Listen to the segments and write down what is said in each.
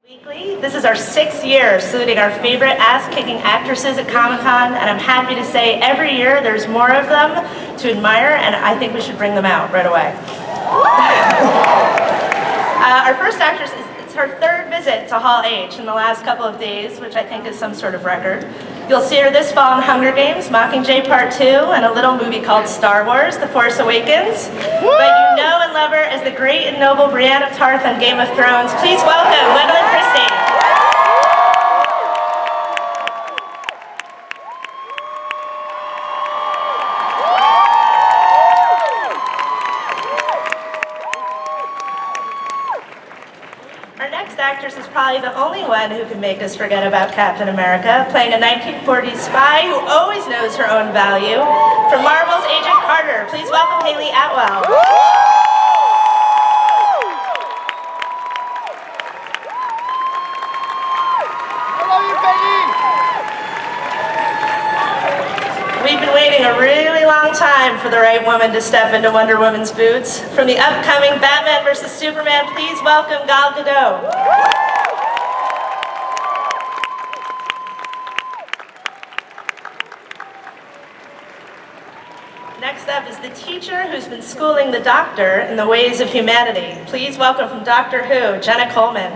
Weekly. This is our 6th year saluting our favorite ass-kicking actresses at Comic-Con, and I'm happy to say every year there's more of them to admire, and I think we should bring them out right away. Our first actress, it's her 3rd visit to Hall H in the last couple of days, which I think is some sort of record. You'll see her this fall in Hunger Games, Mockingjay Part 2, and a little movie called Star Wars, The Force Awakens. But you know and love her as the great and noble Brienne of Tarth on Game of Thrones. Please welcome Gwendoline Christie. Our next actress is probably the only one who can make us forget about Captain America, playing a 1940s spy who always knows her own value. From Marvel's Agent Carter, please welcome Hayley Atwell. We've been waiting a really long time for the right woman to step into Wonder Woman's boots. From the upcoming Batman vs. Superman, please welcome Gal Gadot. Next up is the teacher who's been schooling the doctor in the ways of humanity. Please welcome from Doctor Who, Jenna Coleman.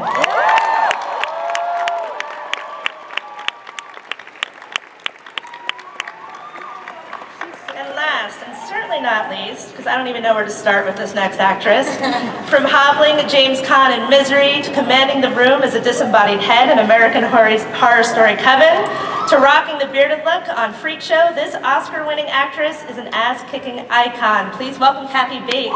Not least, because I don't even know where to start with this next actress. From hobbling James Caan in Misery to commanding the room as a disembodied head in American Horror Story Coven, to rocking the bearded look on Freak Show, this Oscar-winning actress is an ass-kicking icon. Please welcome Kathy Bates.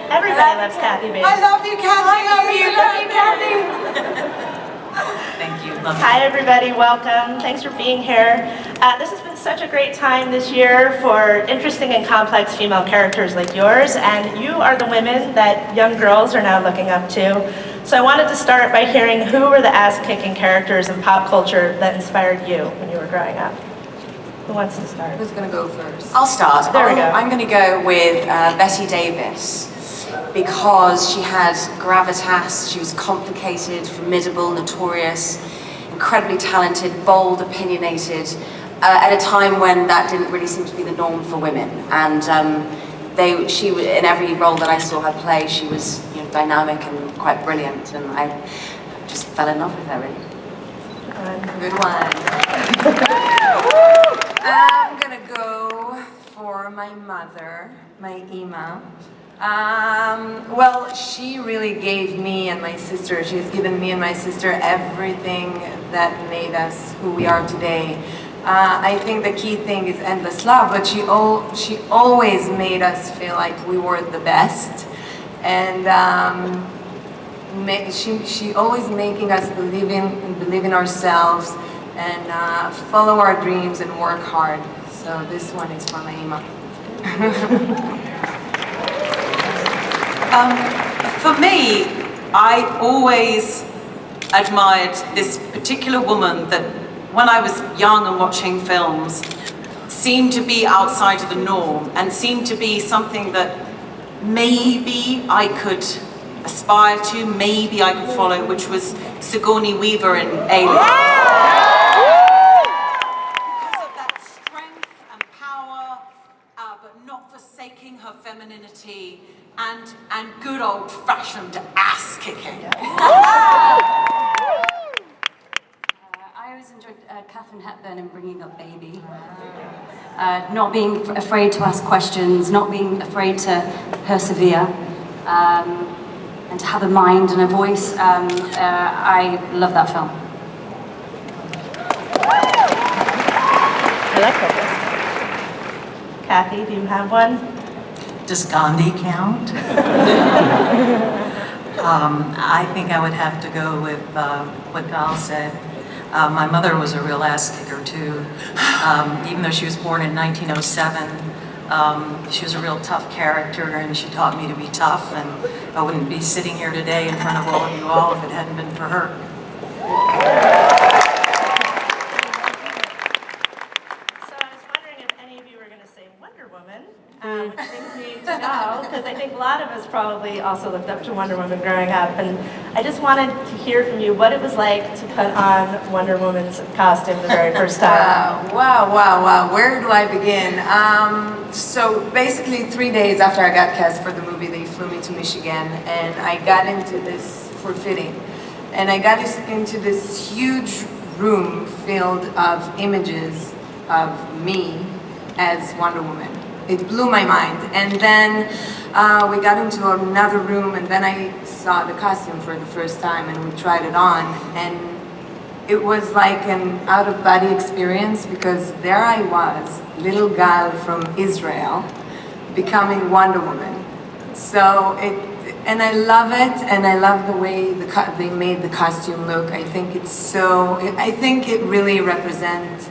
Everybody loves Kathy Bates. I love you, Kathy. I love you, Kathy. Thank you. Hi, everybody. Welcome. Thanks for being here. This has been such a great time this year for interesting and complex female characters like yours, and you are the women that young girls are now looking up to. So I wanted to start by hearing who were the ass-kicking characters in pop culture that inspired you when you were growing up. Who wants to start? Who's going to go first? I'll start. There we go. I'm going to go with Betty Davis, because she had gravitas. She was complicated, formidable, notorious, incredibly talented, bold, opinionated, at a time when that didn't really seem to be the norm for women. And she, in every role that I saw her play, she was dynamic and quite brilliant, and I just fell in love with her, really. Good one. I'm gonna go for my mother, my Ima. Well, she really gave me and my sister, she's given me and my sister everything that made us who we are today. I think the key thing is endless love, but she always made us feel like we were the best. And she always making us believe in ourselves and follow our dreams and work hard. So this one is for my Ima. For me, I always admired this particular woman that, when I was young and watching films, seemed to be outside of the norm and seemed to be something that maybe I could aspire to, maybe I could follow, which was Sigourney Weaver in Alien. Because of that strength and power, but not forsaking her femininity, and good old-fashioned ass-kicking. I always enjoyed Katharine Hepburn in Bringing Up Baby. Not being afraid to ask questions, not being afraid to persevere, and to have a mind and a voice. I love that film. I like that. Kathy, do you have one? Does Gandhi count? I think I would have to go with what Gal said. My mother was a real ass kicker too. Even though she was born in 1907, She was a real tough character, and she taught me to be tough, and I wouldn't be sitting here today in front of all of you all if it hadn't been for her. So I was wondering if any of you were going to say Wonder Woman, which brings me to now, because I think a lot of us probably also looked up to Wonder Woman growing up, and I just wanted to hear from you what it was like to put on Wonder Woman's costume the very first time. Wow. Where do I begin? So basically 3 days after I got cast for the movie, they flew me to Michigan, and I got into this for fitting. And I got into this huge room filled of images of me as Wonder Woman. It blew my mind. And then we got into another room, and then I saw the costume for the first time, and we tried it on. And it was like an out-of-body experience, because there I was, little gal from Israel, becoming Wonder Woman. So and I love it, and I love the way they made the costume look. I think I think it really represents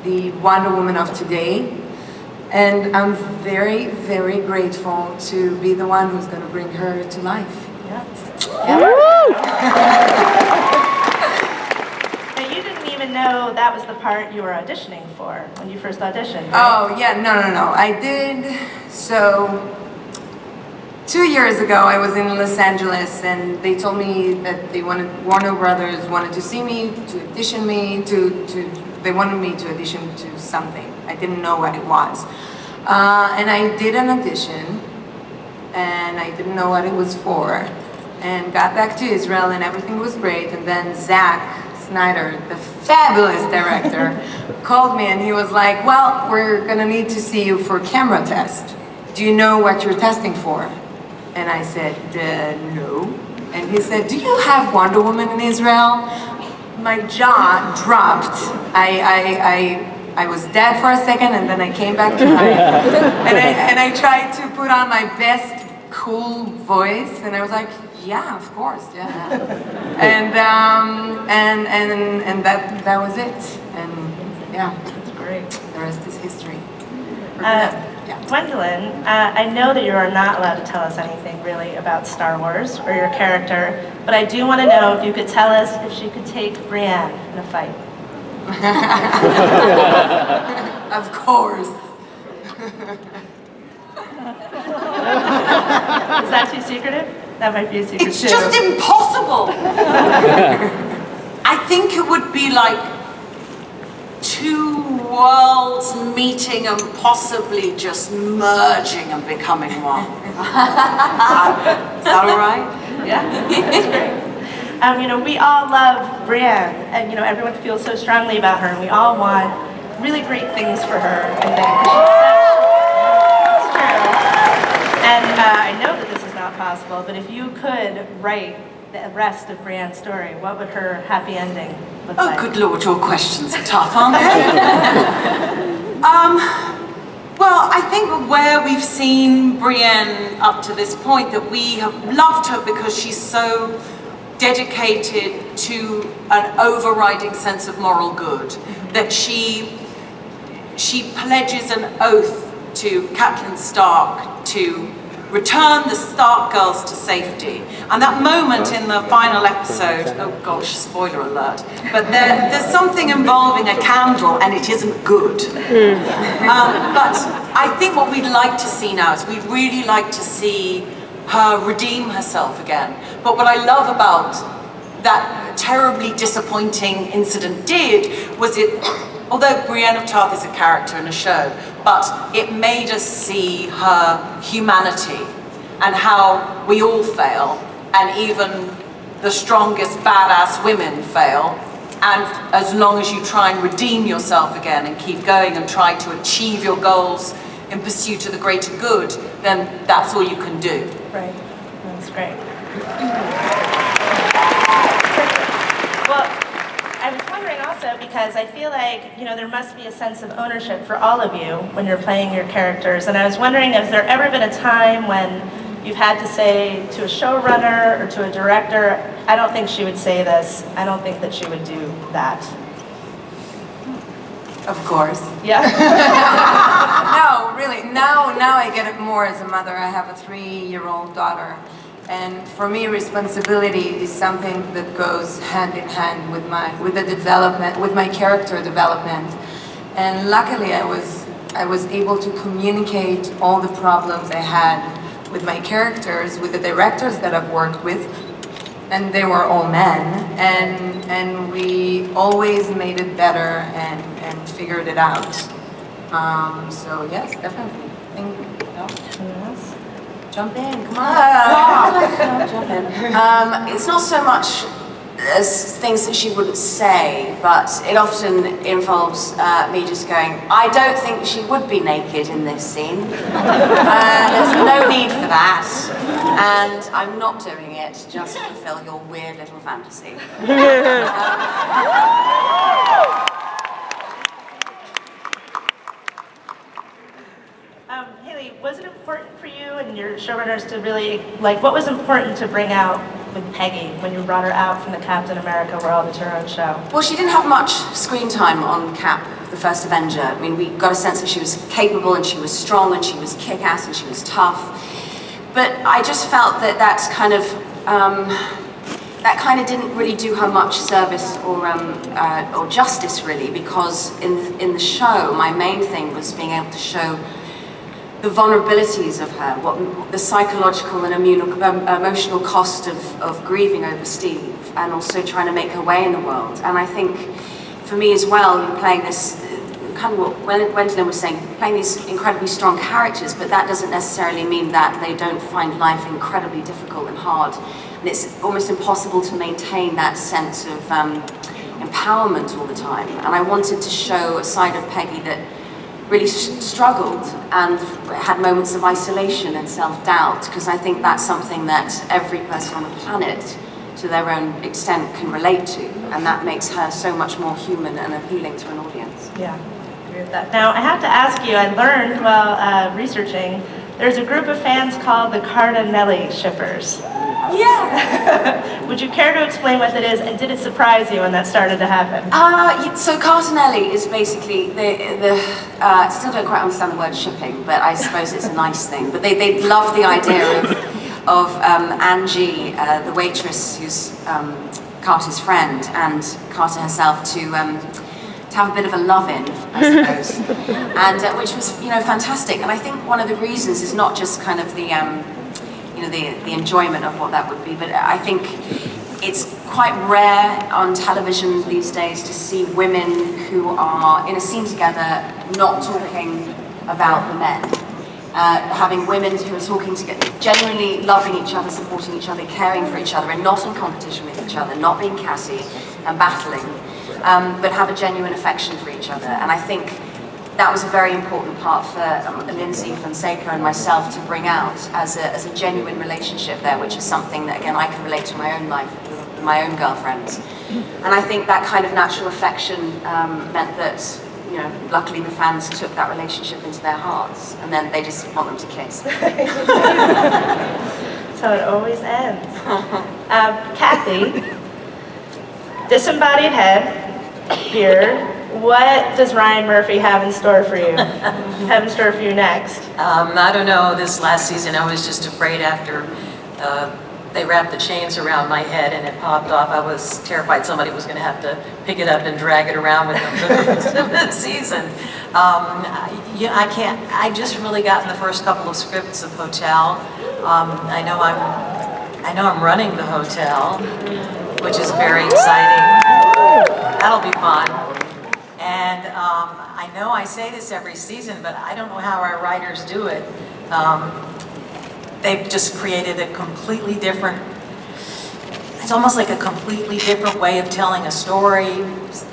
the Wonder Woman of today. And I'm very, very grateful to be the one who's going to bring her to life. But you didn't even know that was the part you were auditioning for when you first auditioned, right? Oh, yeah, no. I did. So 2 years ago, I was in Los Angeles, and they told me that Warner Brothers wanted to see me, to audition me, they wanted me to audition to something. I didn't know what it was. And I did an audition, and I didn't know what it was for, and got back to Israel, and everything was great. And then Zack Snyder, the fabulous director, called me, and he was like, well, we're gonna need to see you for a camera test. Do you know what you're testing for? And I said, no. And he said, do you have Wonder Woman in Israel? My jaw dropped. I was dead for a second, and then I came back to life. and I tried to put on my best cool voice, and I was like, yeah, of course, yeah. and that was it. And yeah, That's great. the rest is history. Gwendoline, I know that you are not allowed to tell us anything really about Star Wars or your character, but I do want to know if you could tell us if she could take Brienne in a fight. Of course. Is that too secretive? That might be a secret It's too. just impossible. I think it would be like two worlds meeting and possibly just merging and becoming one. Is that all right? Yeah, that's great. We all love Brienne, and everyone feels so strongly about her, and we all want really great things for her. I think it's true. And I know that this is not possible, but if you could write the rest of Brienne's story, what would her happy ending look Oh, like? good Lord, your questions are tough, aren't they? Well, I think where we've seen Brienne up to this point, that we have loved her because she's so dedicated to an overriding sense of moral good, that she pledges an oath to Catelyn Stark to return the Stark girls to safety. And that moment in the final episode, oh gosh, spoiler alert, but there's something involving a candle and it isn't good. But I think what we'd like to see now is we'd really like to see her redeem herself again. But what I love about that terribly disappointing incident was although Brienne of Tarth is a character in a show, but it made us see her humanity and how we all fail, and even the strongest badass women fail. And as long as you try and redeem yourself again and keep going and try to achieve your goals in pursuit of the greater good, then that's all you can do. Right, that's great. Well, I was wondering also, because I feel like, there must be a sense of ownership for all of you when you're playing your characters, and I was wondering, has there ever been a time when you've had to say to a showrunner or to a director, I don't think she would say this, I don't think that she would do that? Of course. Yeah? No, really. Now I get it more as a mother. I have a 3-year-old daughter. And for me, responsibility is something that goes hand in hand with the development, with my character development. And luckily, I was able to communicate all the problems I had with my characters, with the directors that I've worked with, and they were all men. And we always made it better and figured it out. So yes, definitely. Thank you. Yes. Jump in, come on. Jump in. It's not so much as things that she wouldn't say, but it often involves me just going, I don't think she would be naked in this scene. There's no need for that. And I'm not doing it just to fulfill your weird little fantasy. Hayley, was it important for you and your showrunners to really, like, what was important to bring out with Peggy when you brought her out from the Captain America world into her own show? Well, she didn't have much screen time on Cap, the first Avenger. I mean, we got a sense that she was capable and she was strong and she was kick-ass and she was tough. But I just felt that that kind of didn't really do her much service or justice, really, because in the show, my main thing was being able to show the vulnerabilities of her, what the psychological and emotional cost of grieving over Steve, and also trying to make her way in the world. And I think, for me as well, you're playing this, kind of what Gwendoline was saying, playing these incredibly strong characters, but that doesn't necessarily mean that they don't find life incredibly difficult and hard. And it's almost impossible to maintain that sense of empowerment all the time. And I wanted to show a side of Peggy that really struggled and had moments of isolation and self-doubt, because I think that's something that every person on the planet, to their own extent, can relate to, and that makes her so much more human and appealing to an audience. Yeah, I agree with that. Now, I have to ask you, I learned while researching, there's a group of fans called the Cardinelli Shippers. Yeah! Would you care to explain what it is, and did it surprise you when that started to happen? So Cardinelli is basically, I still don't quite understand the word shipping, but I suppose it's a nice thing. But they love the idea of Angie, the waitress who's Carter's friend, and Carter herself to have a bit of a love-in, I suppose, and which was, fantastic. And I think one of the reasons is not just kind of the enjoyment of what that would be, but I think it's quite rare on television these days to see women who are in a scene together not talking about the men. Having women who are talking together, genuinely loving each other, supporting each other, caring for each other, and not in competition with each other, not being catty and battling, but have a genuine affection for each other. And I think that was a very important part for Lindsay Fonseca and myself to bring out as a genuine relationship there, which is something that, again, I can relate to my own life with my own girlfriends. And I think that kind of natural affection meant that, luckily the fans took that relationship into their hearts, and then they just want them to kiss. So it always ends. Kathy, disembodied head, beard. What does Ryan Murphy have in store for you? Next? I don't know, this last season I was just afraid after they wrapped the chains around my head and it popped off. I was terrified somebody was going to have to pick it up and drag it around with them for the rest of the season. I just really got in the first couple of scripts of Hotel. I know I'm running the hotel, which is very exciting. That'll be fun. And I know I say this every season, but I don't know how our writers do it. They've just created a completely different, it's almost like a completely different way of telling a story with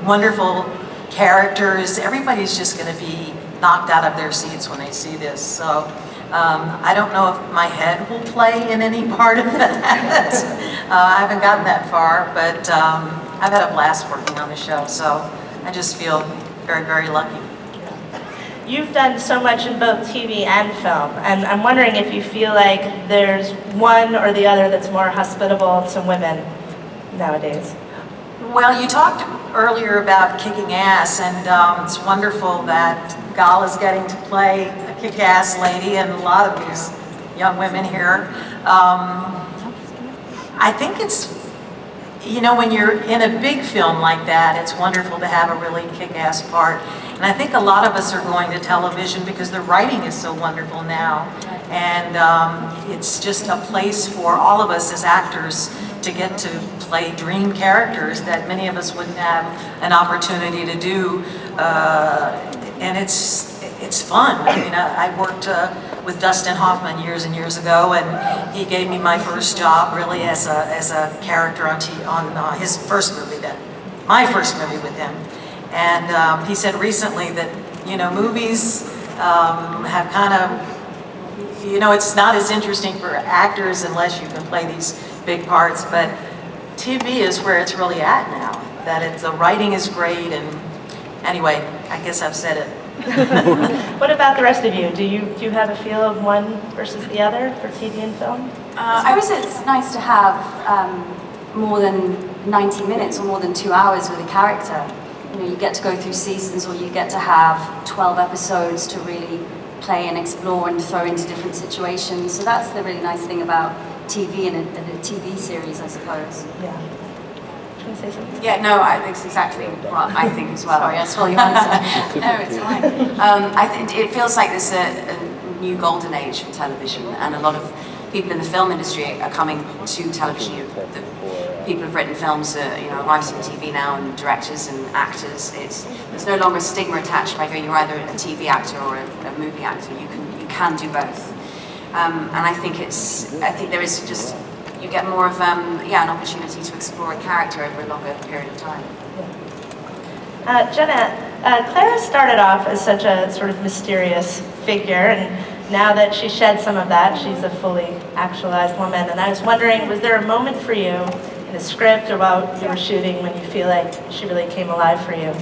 wonderful characters. Everybody's just going to be knocked out of their seats when they see this. So I don't know if my head will play in any part of that. I haven't gotten that far, but I've had a blast working on the show, so I just feel very, very lucky. You've done so much in both TV and film, and I'm wondering if you feel like there's one or the other that's more hospitable to women nowadays. Well, you talked earlier about kicking ass, and it's wonderful that Gal is getting to play a kick-ass lady, and a lot of these young women here. I think it's, you know, when you're in a big film like that, it's wonderful to have a really kick-ass part. And I think a lot of us are going to television because the writing is so wonderful now. And it's just a place for all of us as actors to get to play dream characters that many of us wouldn't have an opportunity to do. And it's fun. I mean, I worked with Dustin Hoffman years and years ago, and he gave me my first job really as a character on his first movie, my first movie with him. And he said recently that, you know, movies have kind of, you know, it's not as interesting for actors unless you can play these big parts, but TV is where it's really at now. That the writing is great, and anyway, I guess I've said it. What about the rest of you? Do you have a feel of one versus the other for TV and film? I suppose it's nice to have more than 90 minutes or more than 2 hours with a character. You know, you get to go through seasons, or you get to have 12 episodes to really play and explore and throw into different situations. So that's the really nice thing about TV and a TV series, I suppose. Yeah. Do you want to say something? Yeah, no, that's exactly what I think as well. Sorry, I stole your answer. No, it's fine. I think it feels like there's a new golden age for television, and a lot of people in the film industry are coming to television. The people who've written films are, you know, writing TV now, and directors and actors. There's no longer a stigma attached by going, you're either a TV actor or a movie actor. You can do both, and I think there is just, you get more of an opportunity to explore a character over a longer period of time. Jenna, Clara started off as such a sort of mysterious figure, and now that she shed some of that, she's a fully actualized woman. And I was wondering, was there a moment for you in the script or while you were shooting when you feel like she really came alive for you?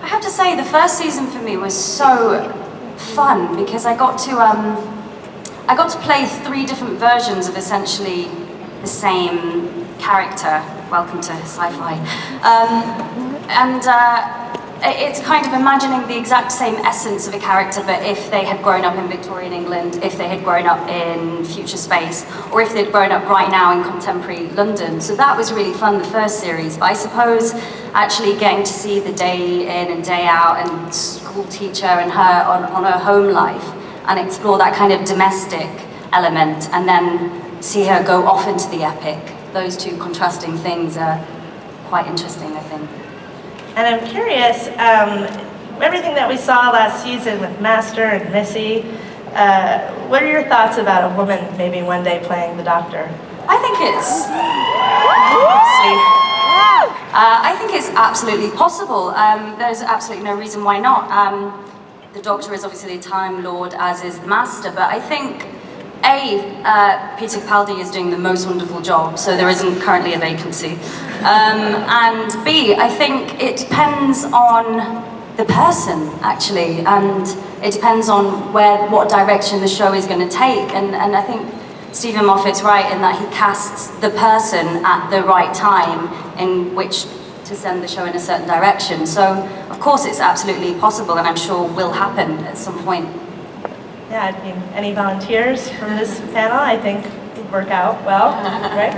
I have to say, the first season for me was so fun because I got to play 3 different versions of essentially the same character. Welcome to sci-fi. It's kind of imagining the exact same essence of a character, but if they had grown up in Victorian England, if they had grown up in future space, or if they'd grown up right now in contemporary London. So that was really fun, the first series. But I suppose actually getting to see the day in and day out and school teacher and her on her home life and explore that kind of domestic element and then see her go off into the epic. Those two contrasting things are quite interesting, I think. And I'm curious, everything that we saw last season with Master and Missy, what are your thoughts about a woman maybe one day playing the Doctor? I think it's absolutely possible. There's absolutely no reason why not. The Doctor is obviously a Time Lord, as is the Master, but I think Peter Capaldi is doing the most wonderful job, so there isn't currently a vacancy. And B, I think it depends on the person, actually, and it depends on what direction the show is going to take. And I think Stephen Moffat's right in that he casts the person at the right time in which to send the show in a certain direction. So, of course, it's absolutely possible, and I'm sure will happen at some point. Yeah, I mean, any volunteers from this panel, I think would work out well, right?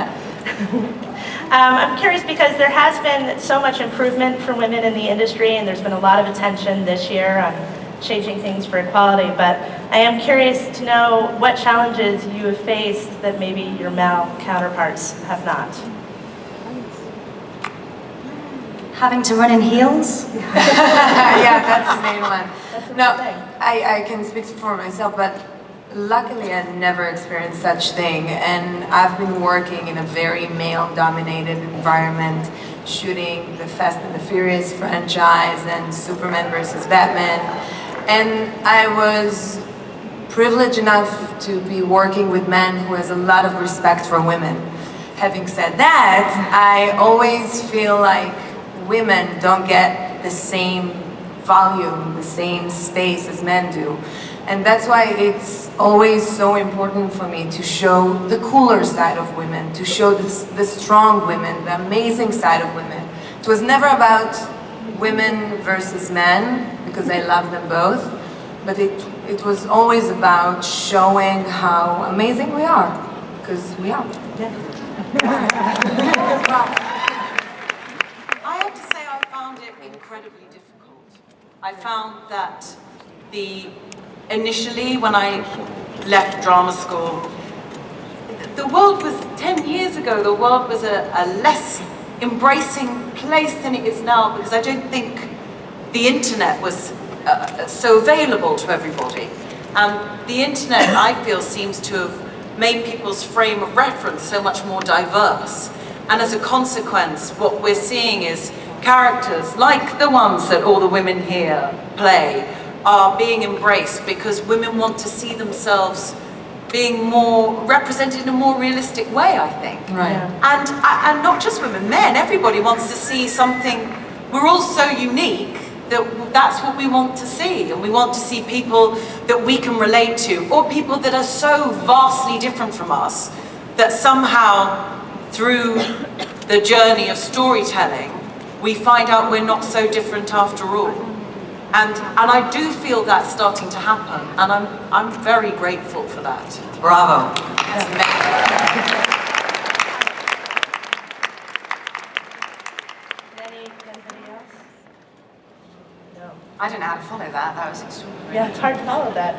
I'm curious because there has been so much improvement for women in the industry, and there's been a lot of attention this year on changing things for equality, but I am curious to know what challenges you have faced that maybe your male counterparts have not. Having to run in heels? Yeah, that's the main one. That's a No, good thing. I can speak for myself, but luckily I never experienced such thing, and I've been working in a very male-dominated environment, shooting the Fast and the Furious franchise and Superman versus Batman, and I was privileged enough to be working with men who has a lot of respect for women. Having said that, I always feel like women don't get the same volume, the same space as men do. And that's why it's always so important for me to show the cooler side of women, to show the strong women, the amazing side of women, to was never about women versus men, because I love them both, but it was always about showing how amazing we are, because we are. Yeah. I have to say I found it incredibly difficult. I found that initially when I left drama school, the world was, 10 years ago, the world was a less embracing place than it is now, because I don't think the internet was so available to everybody. And the internet, I feel, seems to have made people's frame of reference so much more diverse. And as a consequence, what we're seeing is characters like the ones that all the women here play are being embraced because women want to see themselves being more represented in a more realistic way, I think. Right. Yeah. And not just women, men, everybody wants to see something. We're all so unique that that's what we want to see. And we want to see people that we can relate to, or people that are so vastly different from us that somehow through the journey of storytelling, we find out we're not so different after all. And I do feel that starting to happen, and I'm very grateful for that. Bravo. Anybody else? No. I don't know how to follow that. That was extraordinary. Yeah, it's hard to follow that.